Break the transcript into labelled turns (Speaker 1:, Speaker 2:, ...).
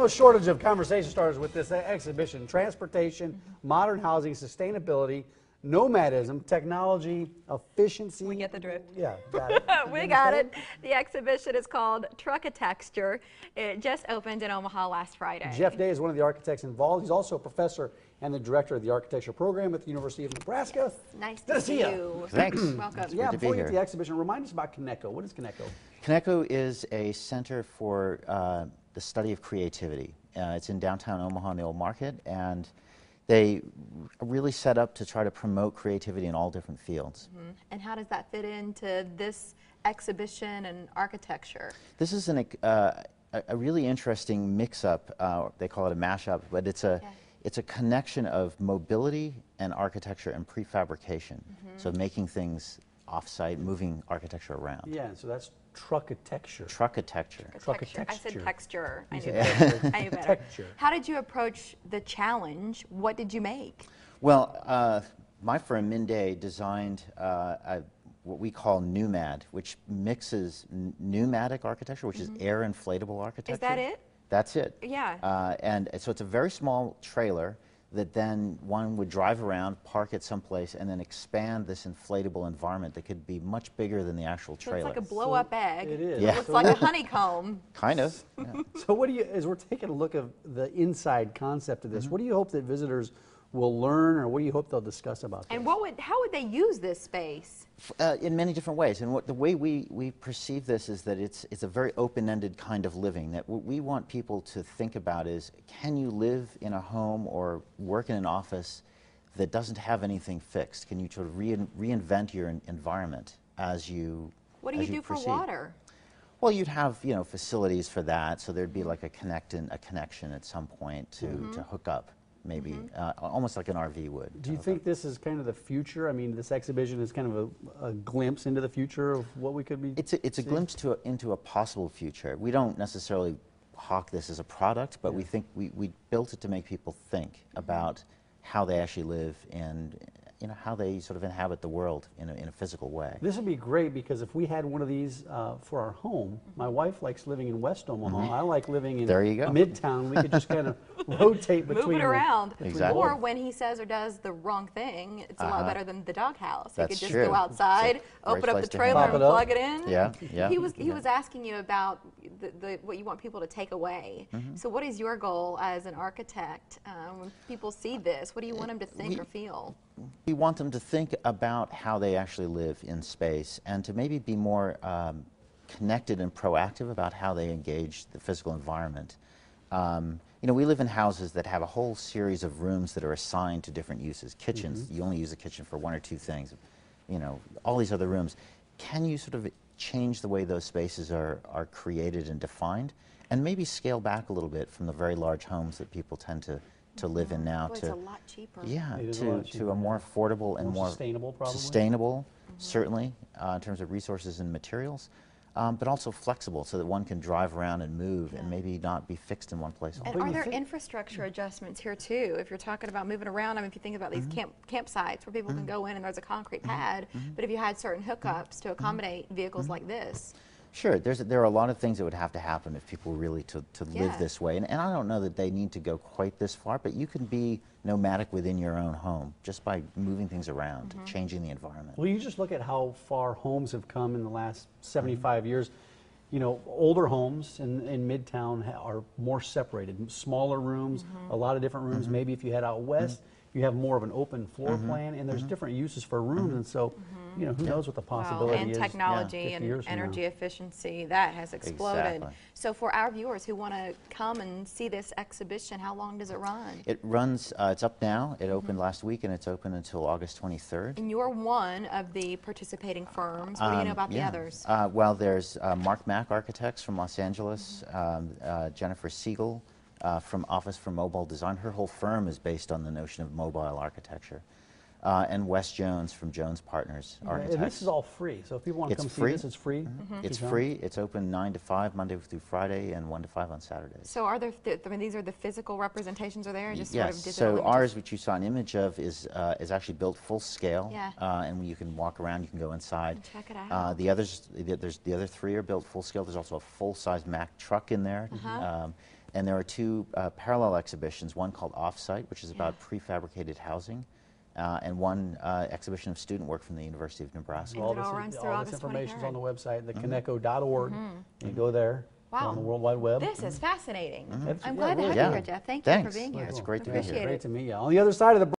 Speaker 1: No shortage of conversation starters with this exhibition: transportation, modern housing, sustainability, nomadism, technology, efficiency.
Speaker 2: We get the drift.
Speaker 1: Yeah, got it.
Speaker 2: We got it. The exhibition is called Truck-A-Tecture. It just opened in Omaha last Friday.
Speaker 1: Jeff Day is one of the architects involved. He's also a professor and the director of the architecture program at the University of Nebraska.
Speaker 2: Nice to see you.
Speaker 3: Thanks.
Speaker 2: Welcome.
Speaker 1: Yeah, before we get to the exhibition, remind us about Kaneko. What is Kaneko?
Speaker 3: Kaneko is a center for the study of creativity. It's in downtown Omaha in the Old Market, and they really set up to try to promote creativity in all different fields.
Speaker 2: Mm-hmm. And how does that fit into this exhibition and architecture?
Speaker 3: This is a really interesting mix-up. They call it a mashup, but it's a connection of mobility and architecture and prefabrication. So making things off-site, moving architecture around.
Speaker 1: Yeah, so that's Truck-A-Tecture.
Speaker 3: Truck-A-Tecture.
Speaker 2: Truck-A-Tecture. I said texture. I knew
Speaker 1: better.
Speaker 2: better. I knew better.
Speaker 1: Texture.
Speaker 2: How did you approach the challenge? What did you make?
Speaker 3: Well, my firm, Minday, designed what we call Nomad, which mixes pneumatic architecture, which is air inflatable architecture.
Speaker 2: Is that it?
Speaker 3: That's it.
Speaker 2: Yeah.
Speaker 3: And so it's a very small trailer that then one would drive around, park it someplace, and then expand this inflatable environment that could be much bigger than the actual
Speaker 2: So
Speaker 3: trailer.
Speaker 2: it's like a blow-up egg.
Speaker 1: It is.
Speaker 3: Yeah.
Speaker 2: It looks like a honeycomb.
Speaker 3: Kind of. Yeah.
Speaker 1: So what do you, as we're taking a look at the inside concept of this, what do you hope that visitors will learn, or what do you hope they'll discuss about this?
Speaker 2: And how would they use this space?
Speaker 3: In many different ways, and the way we perceive this is that it's a very open-ended kind of living. That what we want people to think about is, can you live in a home or work in an office that doesn't have anything fixed? Can you sort of reinvent your environment as you
Speaker 2: What do you do
Speaker 3: proceed?
Speaker 2: for water?
Speaker 3: Well, you'd have facilities for that, so there'd be like a connection at some point to hook up. Maybe almost like an RV would.
Speaker 1: Do you think this is kind of the future? I mean, this exhibition is kind of a glimpse into the future of what we could be
Speaker 3: It's a glimpse into a possible future. We don't necessarily hawk this as a product, but we think we built it to make people think about how they actually live and how they sort of inhabit the world in a physical way.
Speaker 1: This would be great, because if we had one of these for our home, my wife likes living in West Omaha. I like living in Midtown. We could just kind of rotate between.
Speaker 2: Move it around.
Speaker 3: Exactly.
Speaker 2: Or when he says or does the wrong thing, it's a lot better than the doghouse. He
Speaker 3: That's
Speaker 2: could just
Speaker 3: true.
Speaker 2: go outside, open up the
Speaker 3: place to
Speaker 2: trailer
Speaker 1: hang
Speaker 2: and
Speaker 1: out.
Speaker 2: plug it in.
Speaker 3: Yeah, yeah.
Speaker 2: He was asking you about what you want people to take away. So what is your goal as an architect when people see this? What do you want them to think or feel?
Speaker 3: We want them to think about how they actually live in space, and to maybe be more connected and proactive about how they engage the physical environment. We live in houses that have a whole series of rooms that are assigned to different uses. Kitchens, you only use the kitchen for one or two things. All these other rooms. Can you sort of change the way those spaces are created and defined, and maybe scale back a little bit from the very large homes that people tend to live in now?
Speaker 2: Well, it's a lot cheaper.
Speaker 3: Yeah,
Speaker 1: It is a lot
Speaker 3: to
Speaker 1: cheaper,
Speaker 3: a more affordable and more
Speaker 1: sustainable, probably.
Speaker 3: Sustainable, certainly, in terms of resources and materials, but also flexible, so that one can drive around and move and maybe not be fixed in one place.
Speaker 2: And are there infrastructure adjustments here too? If you're talking about moving around, I mean, if you think about these campsites where people can go in and there's a concrete pad, but if you had certain hookups to accommodate vehicles like this.
Speaker 3: Sure, there are a lot of things that would have to happen if people were really to live this way. And I don't know that they need to go quite this far, but you can be nomadic within your own home just by moving things around, changing the environment.
Speaker 1: Well, you just look at how far homes have come in the last 75 years. Older homes in Midtown are more separated, smaller rooms, a lot of different rooms. Maybe if you head out west, you have more of an open floor plan, and there's different uses for rooms, and so who knows what the possibility
Speaker 2: and
Speaker 1: is.
Speaker 2: technology and energy efficiency, that has exploded.
Speaker 3: Exactly.
Speaker 2: So for our viewers who want to come and see this exhibition, how long does it run?
Speaker 3: It runs, it's up now. It opened last week, and it's open until August 23rd.
Speaker 2: And you're one of the participating firms. What do you know about the others?
Speaker 3: Well, there's Mark Mack Architects from Los Angeles, Jennifer Siegel from Office for Mobile Design. Her whole firm is based on the notion of mobile architecture. And Wes Jones from Jones Partners Architects.
Speaker 1: And this is all free, so if people want to come see this, it's free?
Speaker 3: It's free. It's open 9 to 5, Monday through Friday, and 1 to 5 on Saturdays.
Speaker 2: So are there, these are the physical representations are there? Just
Speaker 3: Yes,
Speaker 2: sort of digital
Speaker 3: so
Speaker 2: images?
Speaker 3: ours, which you saw an image of, is actually built full scale.
Speaker 2: Yeah.
Speaker 3: And you can walk around, you can go inside.
Speaker 2: Check it out.
Speaker 3: The other three are built full scale. There's also a full-size Mack truck in there. And there are two parallel exhibitions, one called Offsite, which is about prefabricated housing, and one exhibition of student work from the University of Nebraska.
Speaker 2: And it all runs through
Speaker 1: all this
Speaker 2: August
Speaker 1: information is on the
Speaker 2: 23rd.
Speaker 1: website, the Kaneko.org. You go there.
Speaker 2: Wow.
Speaker 1: On the World Wide Web.
Speaker 2: This is fascinating.
Speaker 1: That's-
Speaker 2: I'm
Speaker 1: yeah,
Speaker 2: glad to
Speaker 1: really
Speaker 2: have you
Speaker 3: cool.
Speaker 2: here, Jeff. Thank you
Speaker 3: Thanks.
Speaker 2: for being here.
Speaker 3: It's great to be here.
Speaker 2: Appreciate it.
Speaker 1: Great to meet you. On the other side of the